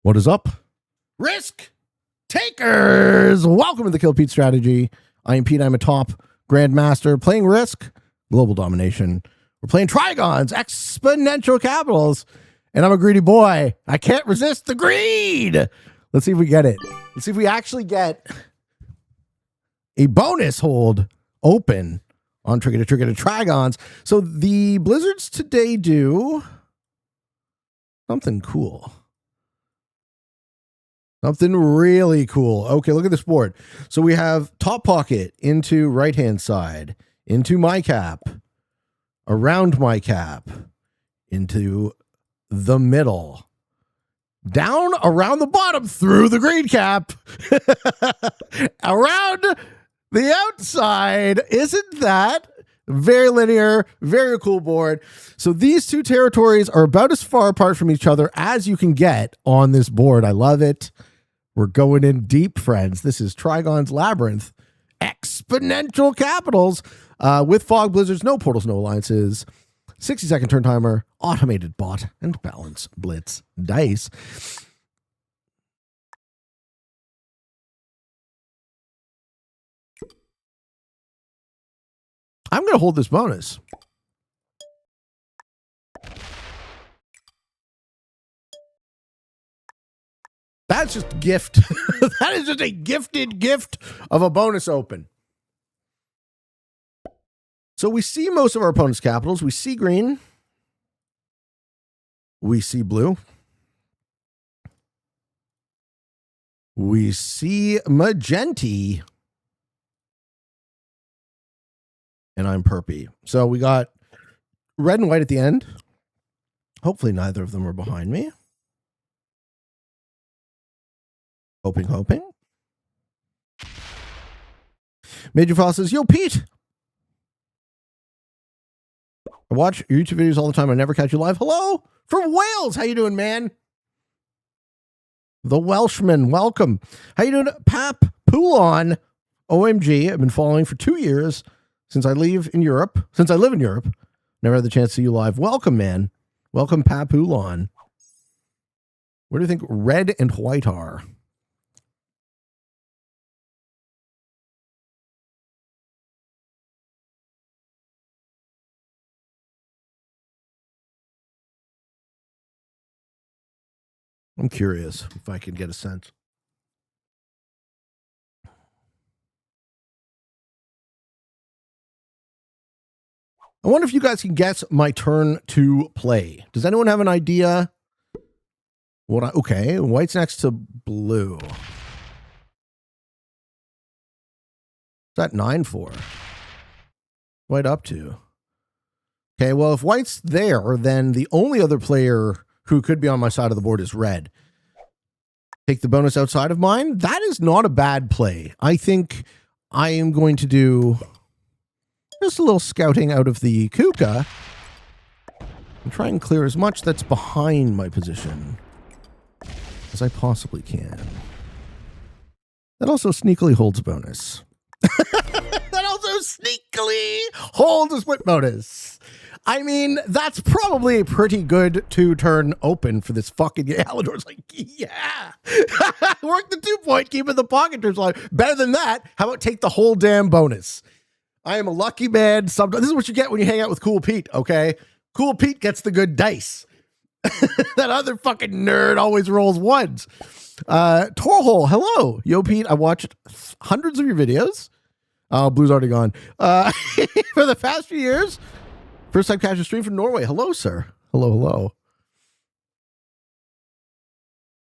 What is up? Risk takers! Welcome to the Kill Pete strategy. I am Pete. I'm a top grandmaster playing Risk, global domination. We're playing Trigons, exponential capitals, and I'm a greedy boy. I can't resist the greed. Let's see if we get it. Let's see if we actually get a bonus hold open on Trigger to Trigons. So the Blizzards today do something cool. Something really cool. Okay, look at this board. So we have top pocket into right-hand side, into my cap, around my cap, into the middle, down around the bottom, through the green cap, around the outside. Isn't that very linear, very cool board? So these two territories are about as far apart from each other as you can get on this board. I love it. We're going in deep, friends. This is Trigon's Labyrinth, exponential capitals with fog blizzards, no portals, no alliances, 60-second turn timer, automated bot, and balance blitz dice. I'm going to hold this bonus. That's just gift. That is just a gifted gift of a bonus open. So we see most of our opponent's capitals. We see green. We see blue. We see magenta. And I'm perpy. So we got red and white at the end. Hopefully neither of them are behind me. Hoping. Major File says, yo, Pete. I watch your YouTube videos all the time. I never catch you live. Hello from Wales. How you doing, man? The Welshman, welcome. How you doing? Pap Poulon. OMG. I've been following for 2 years since I live in Europe. Never had the chance to see you live. Welcome, man. Welcome, Pap Poulon. Where do you think red and white are? I'm curious if I can get a sense. I wonder if you guys can guess my turn to play. Does anyone have an idea? Okay, white's next to blue. What's that 9 for? White up to. Okay, well, if white's there, then the only other player who could be on my side of the board is red. Take the bonus outside of mine. That is not a bad play. I think I am going to do just a little scouting out of the Kuka and try and clear as much that's behind my position as I possibly can. That also sneakily holds a bonus. That also sneakily holds a split bonus. I mean, that's probably a pretty good 2-turn open for this fucking game. Alador's like, yeah. Work the 2-point, keep it the pocket turns alive. Better than that, how about take the whole damn bonus? I am a lucky man. This is what you get when you hang out with Cool Pete, okay? Cool Pete gets the good dice. That other fucking nerd always rolls ones. Torhole, hello. Yo, Pete, I watched hundreds of your videos. Blue's already gone. For the past few years. First time catch a stream from Norway. Hello, sir. Hello.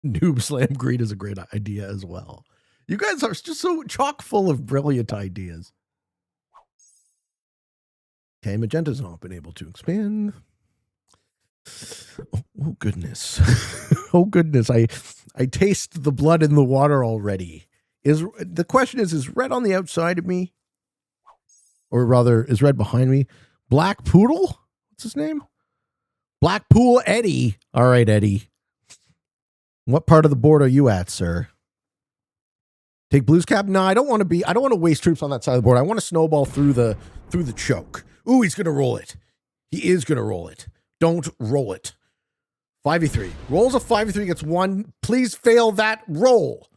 Noob Slam Green is a great idea as well. You guys are just so chock full of brilliant ideas. Okay, magenta's not been able to expand. Oh goodness. Oh goodness. I taste the blood in the water already. The question is red on the outside of me? Or rather, is red behind me? Black Poodle? What's his name? Blackpool Eddie. All right, Eddie. What part of the board are you at, sir? Take blue's cap? No, I don't want to waste troops on that side of the board. I want to snowball through the choke. Ooh, he's going to roll it. He is going to roll it. Don't roll it. 5v3. Rolls a 5v3, gets 1. Please fail that roll.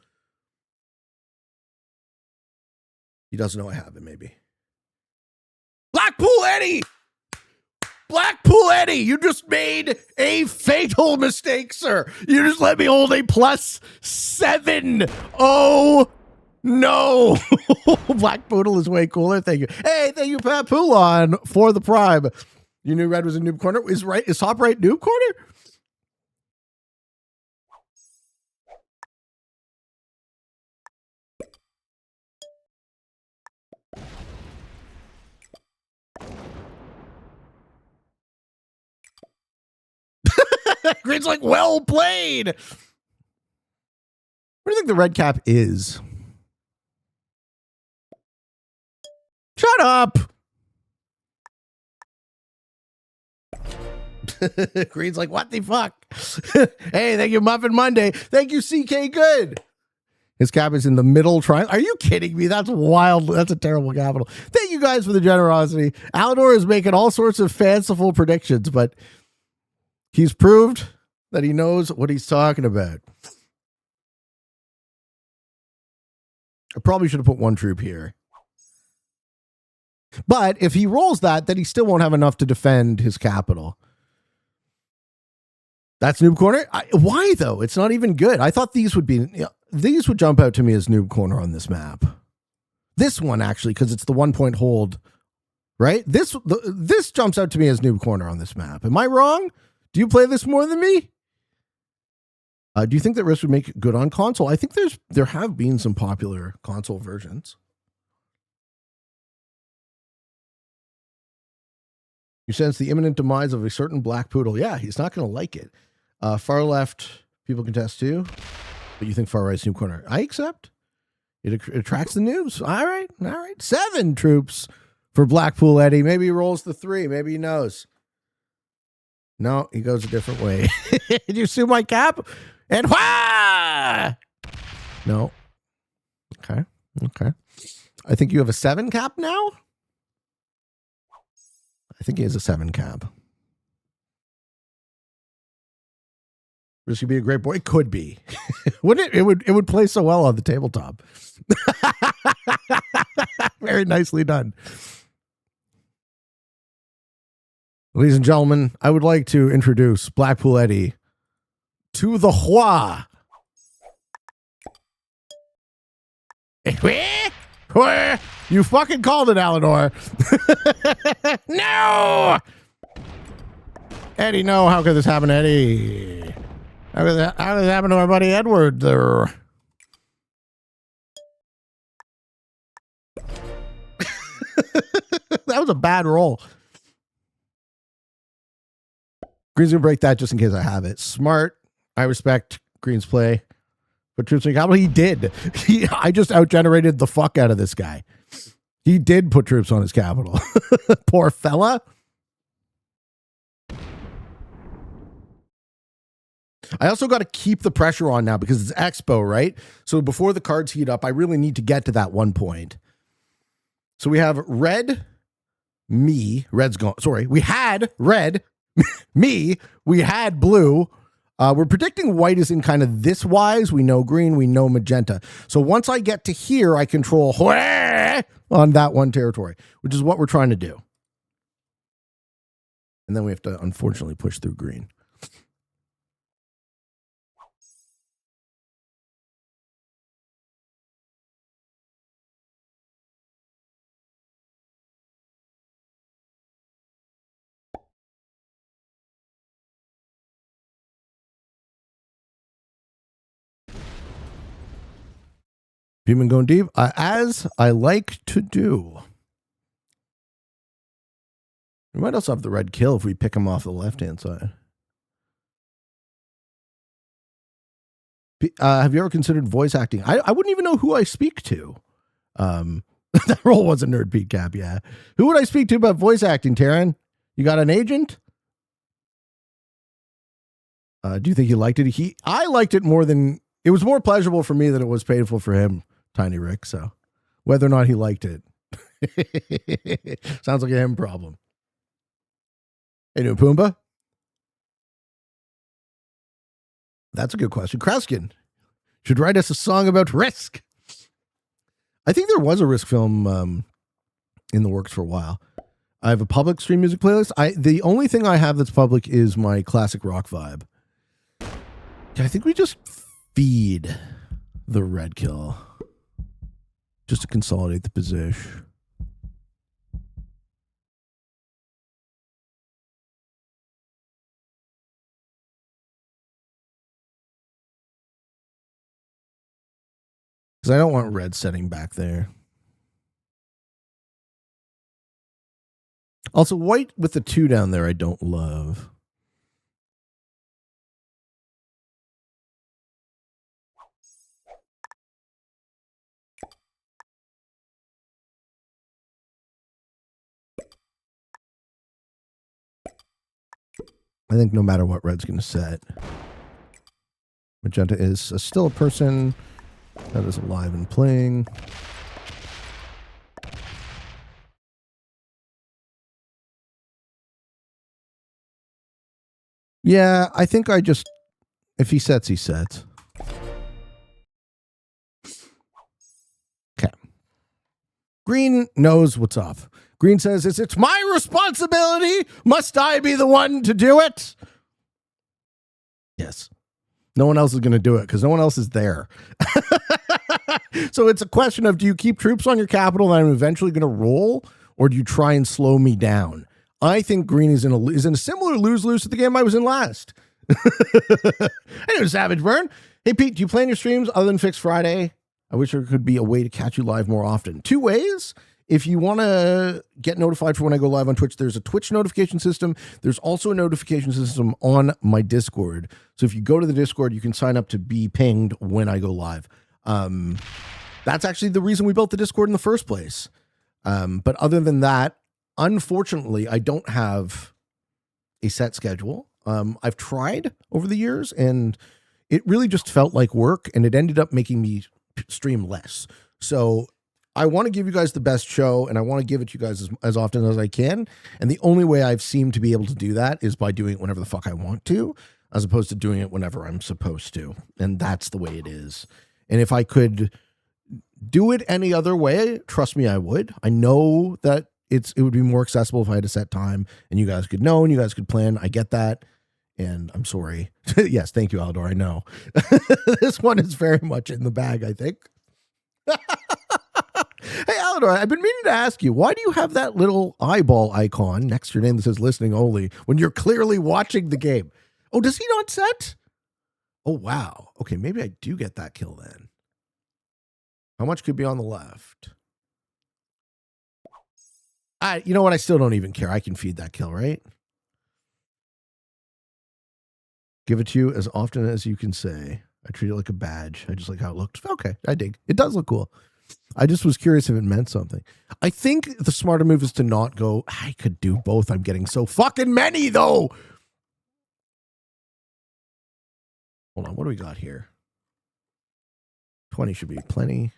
He doesn't know I have it, maybe. Blackpool Eddie! Blackpool Eddie, you just made a fatal mistake, sir. You just let me hold a +7. Oh, no. Black Poodle is way cooler. Thank you. Hey, thank you, Pat Poulon, for the prime. You knew red was a noob corner. Is top right noob corner? Green's like, well played. What do you think the red cap is? Shut up. Green's like, what the fuck? Hey, thank you, Muffin Monday. Thank you, CK Good. His cap is in the middle triangle. Are you kidding me? That's wild. That's a terrible capital. Thank you guys for the generosity. Alador is making all sorts of fanciful predictions, but he's proved that he knows what he's talking about. I probably should have put 1 troop here. But if he rolls that, then he still won't have enough to defend his capital. That's noob corner. Why though? It's not even good. I thought these would be. These would jump out to me as noob corner on this map. This one actually, because it's the 1 point hold, right? This jumps out to me as noob corner on this map. Am I wrong? Do you play this more than me? Do you think that Risk would make it good on console? I think there have been some popular console versions. You sense the imminent demise of a certain black poodle. Yeah, he's not going to like it. Far left, people contest too. But you think far right, noob corner. I accept. It attracts the noobs. All right. 7 troops for Blackpool Eddie. Maybe he rolls the 3. Maybe he knows. No, he goes a different way. Did you see my cap? And wah! No. Okay. I think you have a 7 cap now. I think he has a 7 cap. This could be a great boy. It could be. Wouldn't it? It would play so well on the tabletop. Very nicely done. Ladies and gentlemen, I would like to introduce Blackpool Eddie to the Hua. You fucking called it, Alador. No! Eddie, no. How could this happen, Eddie? How did this happen to my buddy Edward there? That was a bad roll. Green's gonna break that just in case I have it. Smart. I respect Green's play. Put troops in capital. He did. I just outgenerated the fuck out of this guy. He did put troops on his capital. Poor fella. I also got to keep the pressure on now because it's Expo, right? So before the cards heat up, I really need to get to that 1 point. So we have red, me, red's gone. Sorry, we had red, me, we had blue. We're predicting white is in kind of this wise. We know green, we know magenta. So once I get to here, I control on that one territory, which is what we're trying to do. And then we have to unfortunately push through green. Human going deep, as I like to do. We might also have the red kill if we pick him off the left-hand side. Have you ever considered voice acting? I wouldn't even know who I speak to. That role was a nerd Pete cap, yeah. Who would I speak to about voice acting, Taryn? You got an agent? Do you think he liked it? I liked it more than... It was more pleasurable for me than it was painful for him, Tiny Rick. So whether or not he liked it. Sounds like a him problem. Hey, new Pumbaa. That's a good question. Kraskin should write us a song about Risk. I think there was a Risk film in the works for a while. I have a public stream music playlist. The only thing I have that's public is my classic rock vibe. I think we just feed the red kill just to consolidate the position. Because I don't want red setting back there. Also, white with the 2 down there I don't love. I think no matter what red's going to set, magenta is still a person that is alive and playing. Yeah, I think if he sets, he sets. Okay. Green knows what's up. Green says, it's my responsibility. Must I be the one to do it? Yes. No one else is going to do it because no one else is there. So it's a question of, do you keep troops on your capital that I'm eventually going to roll, or do you try and slow me down? I think Green is in a similar lose-lose to the game I was in last. Hey, Savage Burn. Hey, Pete, do you plan your streams other than Fixed Friday? I wish there could be a way to catch you live more often. 2 ways. If you want to get notified for when I go live on Twitch, there's a Twitch notification system. There's also a notification system on my Discord. So if you go to the Discord, you can sign up to be pinged when I go live. That's actually the reason we built the Discord in the first place. But other than that, unfortunately, I don't have a set schedule. I've tried over the years, and it really just felt like work, and it ended up making me stream less. So I want to give you guys the best show, and I want to give it to you guys as often as I can. And the only way I've seemed to be able to do that is by doing it whenever the fuck I want to, as opposed to doing it whenever I'm supposed to. And that's the way it is. And if I could do it any other way, trust me, I would. I know that it would be more accessible if I had a set time and you guys could know and you guys could plan. I get that. And I'm sorry. Yes, thank you, Aldor. I know. This one is very much in the bag, I think. Hey, Aldor, I've been meaning to ask you, why do you have that little eyeball icon next to your name that says listening only when you're clearly watching the game? Oh, does he not set? Oh, wow. Okay, maybe I do get that kill then. How much could be on the left? You know what? I still don't even care. I can feed that kill, right? Give it to you as often as you can say. I treat it like a badge. I just like how it looked. Okay, I dig. It does look cool. I just was curious if it meant something. I think the smarter move is to not go, I could do both. I'm getting so fucking many, though. Hold on. What do we got here? 20 should be plenty.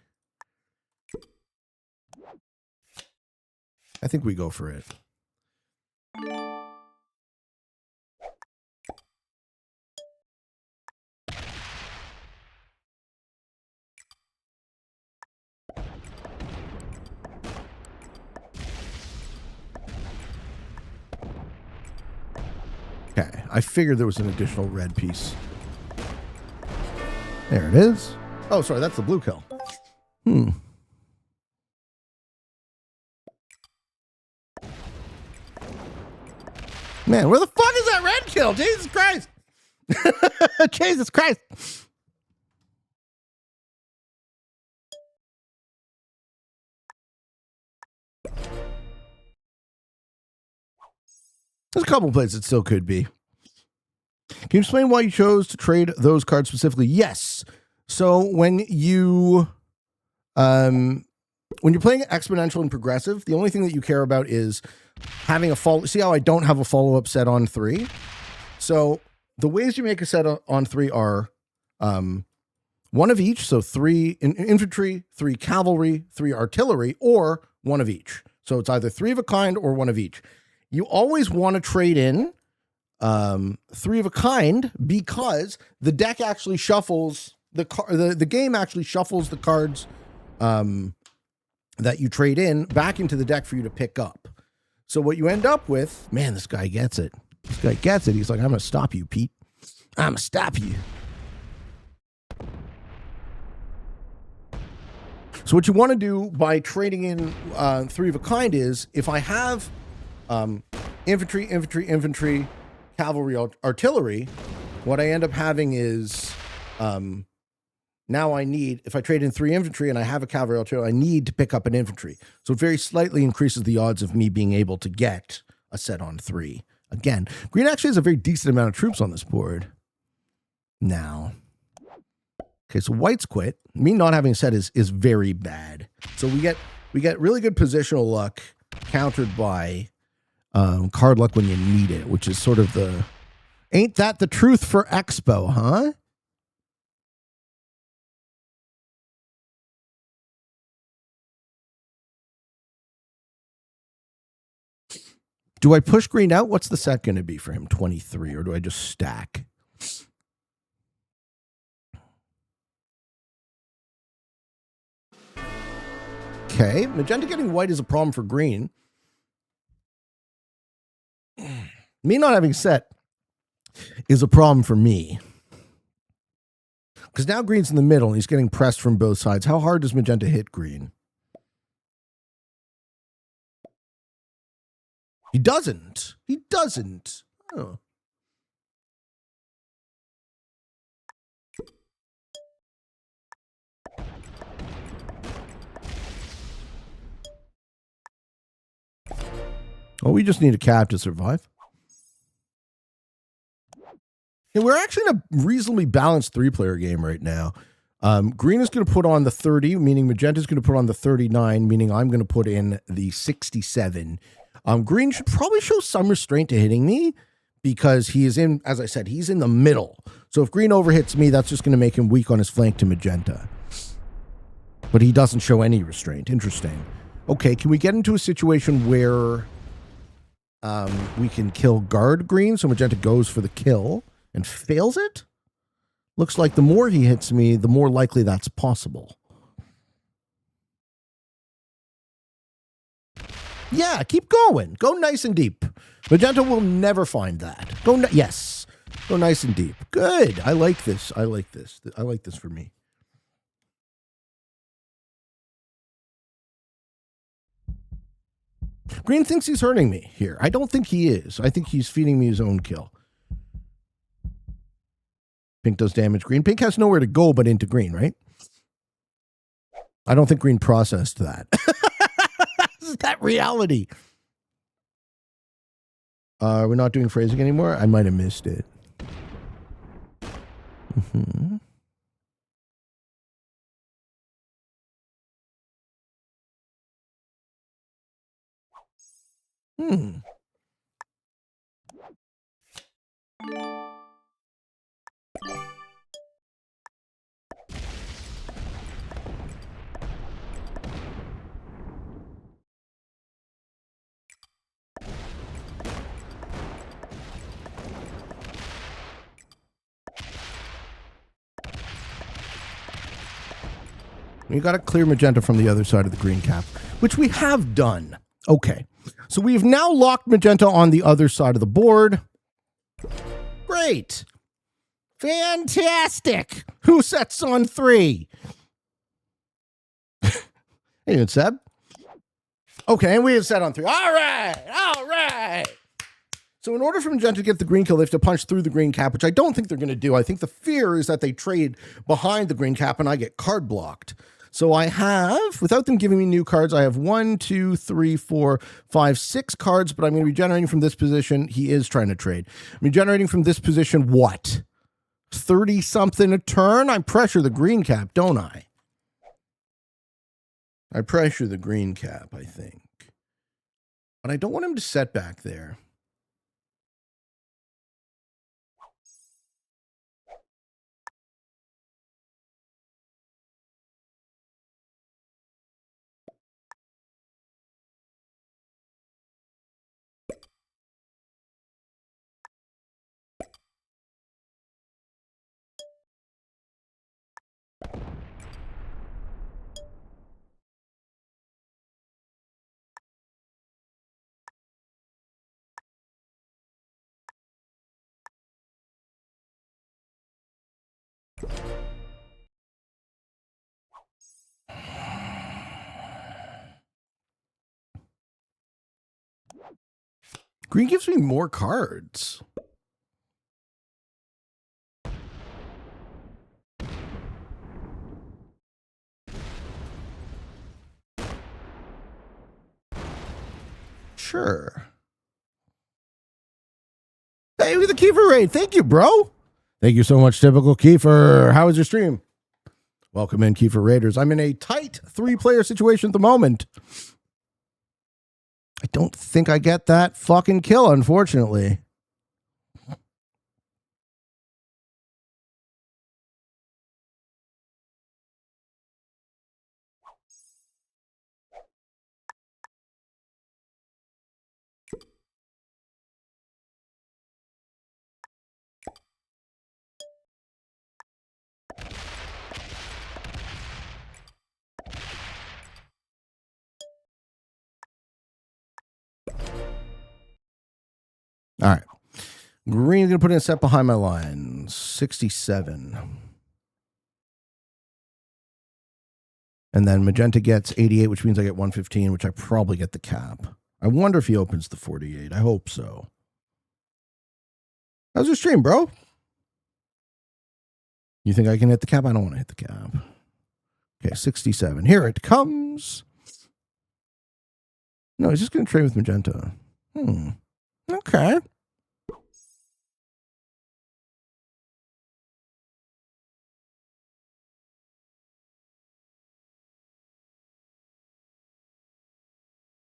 I think we go for it. Okay, I figured there was an additional red piece. There it is. Oh, sorry, that's the blue kill. Man, where the fuck is that red kill? Jesus Christ. Jesus Christ. There's a couple places it still could be. Can you explain why you chose to trade those cards specifically? Yes. So when you're playing exponential and progressive, the only thing that you care about is having a follow. See how I don't have a follow-up set on 3? So the ways you make a set on 3 are one of each. So 3 infantry, 3 cavalry, 3 artillery, or one of each. So it's either 3 of a kind or one of each. You always want to trade in Three of a Kind because the deck actually shuffles the game actually shuffles the cards that you trade in back into the deck for you to pick up. So what you end up with, man, this guy gets it. This guy gets it. He's like, I'm going to stop you, Pete. I'm going to stop you. So what you want to do by trading in Three of a Kind is, if I have infantry, cavalry, artillery, what I end up having is now I need, if I trade in 3 infantry and I have a cavalry artillery, I need to pick up an infantry. So it very slightly increases the odds of me being able to get a set on 3. Again, green actually has a very decent amount of troops on this board. Now, okay, so white's quit. Me not having a set is very bad. So we get really good positional luck countered by card luck when you need it, which is sort of the, ain't that the truth for Expo, huh? Do I push green out? What's the set going to be for him? 23, or do I just stack? Okay, magenta getting white is a problem for green. Me not having set is a problem for me. Because now green's in the middle and he's getting pressed from both sides. How hard does magenta hit green? He doesn't. He doesn't. Oh. Oh, we just need a cap to survive. Yeah, we're actually in a reasonably balanced 3-player game right now. Green is going to put on the 30, meaning magenta is going to put on the 39, meaning I'm going to put in the 67. Green should probably show some restraint to hitting me because he is in, as I said, he's in the middle. So if green overhits me, that's just going to make him weak on his flank to magenta. But he doesn't show any restraint. Interesting. Okay, can we get into a situation where we can kill guard green so magenta goes for the kill and fails it? Looks like the more he hits me, the more likely that's possible. Yeah, keep going. Go nice and deep. Magenta will never find that. Yes. Go nice and deep. Good. I like this. I like this. I like this for me. Green thinks he's hurting me here. I don't think he is. I think he's feeding me his own kill. Pink does damage green. Pink has nowhere to go but into green, right? I don't think green processed that. Is that reality? We're not doing phrasing anymore? I might have missed it. Mm-hmm. You got to clear magenta from the other side of the green cap, which we have done. Okay. So we've now locked magenta on the other side of the board. Great. Fantastic. Who sets on 3? Hey, Seb. Okay, and we have set on 3. All right. So in order for magenta to get the green kill, they have to punch through the green cap, which I don't think they're going to do. I think the fear is that they trade behind the green cap and I get card blocked. So I have, without them giving me new cards, I have 1, 2, 3, 4, 5, 6 cards, but I'm going to be generating from this position. He is trying to trade. I'm generating from this position what? 30-something a turn? I pressure the green cap, don't I? I pressure the green cap, I think. But I don't want him to set back there. Green gives me more cards. Sure. Hey, with the Kiefer raid. Thank you, bro. Thank you so much, Typical Kiefer. How was your stream? Welcome in, Kiefer Raiders. I'm in a tight 3-player situation at the moment. I don't think I get that fucking kill, unfortunately. All right. Green's going to put in a set behind my line. 67. And then Magenta gets 88, which means I get 115, which I probably get the cap. I wonder if he opens the 48. I hope so. How's your stream, bro? You think I can hit the cap? I don't want to hit the cap. Okay, 67. Here it comes. No, he's just going to trade with Magenta. Okay.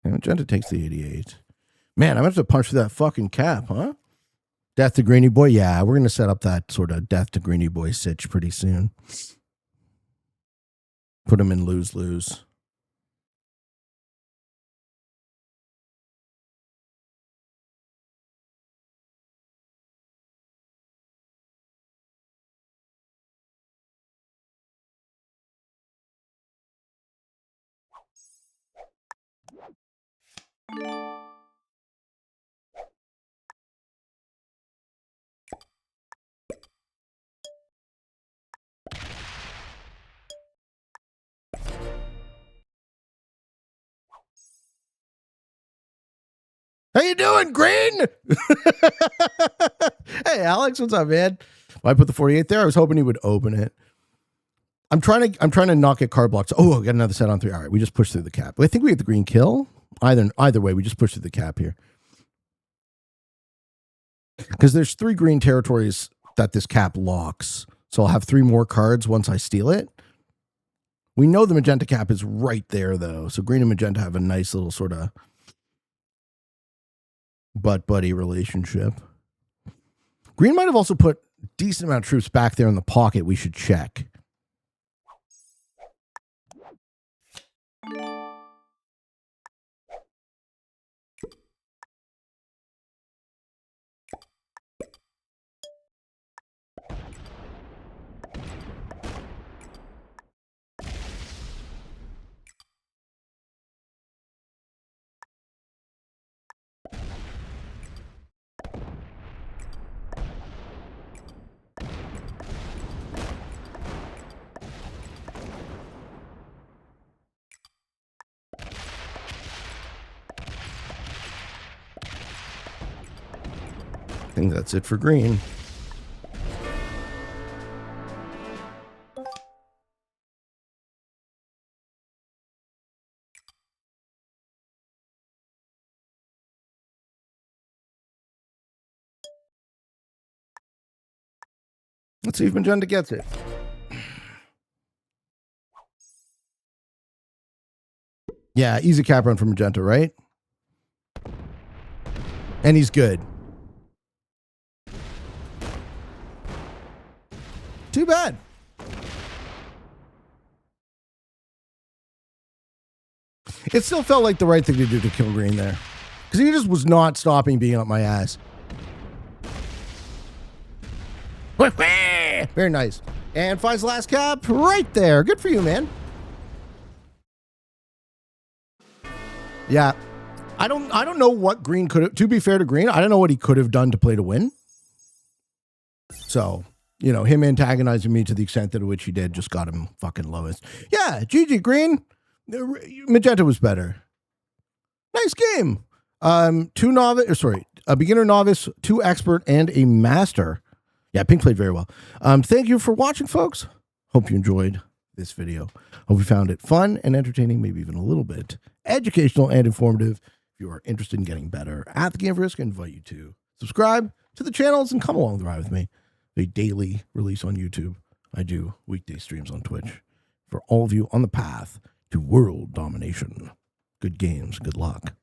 And Magenta takes the 88. Man, I'm going to have to punch through that fucking cap, huh? Death to Greeny Boy? Yeah, we're going to set up that sort of Death to Greeny Boy sitch pretty soon. Put him in lose-lose. How you doing, Green? Hey, Alex, what's up, man? Why put the 48 there? I was hoping he would open it. I'm trying to not get card blocks. Oh, I got another set on 3. All right, we just pushed through the cap. I think we get the green kill. Either way, we just pushed through the cap here. Because there's 3 green territories that this cap locks. So I'll have 3 more cards once I steal it. We know the Magenta cap is right there, though. So Green and Magenta have a nice little sort of butt-buddy relationship. Green might have also put a decent amount of troops back there in the pocket we should check. I think that's it for Green. Let's see if Magenta gets it. Yeah, easy cap run for Magenta, right? And he's good. Too bad. It still felt like the right thing to do to kill Green there. Because he just was not stopping being up my ass. Very nice. And finds the last cap right there. Good for you, man. Yeah. I don't know what Green could have, to be fair to Green, I don't know what he could have done to play to win. So, you know, him antagonizing me to the extent that which he did just got him fucking lowest. Yeah, GG Green. Magenta was better. Nice game. A beginner, novice, 2 expert, and a master. Yeah, Pink played very well. Thank you for watching, folks. Hope you enjoyed this video. Hope you found it fun and entertaining, maybe even a little bit educational and informative. If you are interested in getting better at the game of Risk, I invite you to subscribe to the channels and come along the ride with me. A daily release on YouTube. I do weekday streams on Twitch for all of you on the path to world domination. Good games, good luck.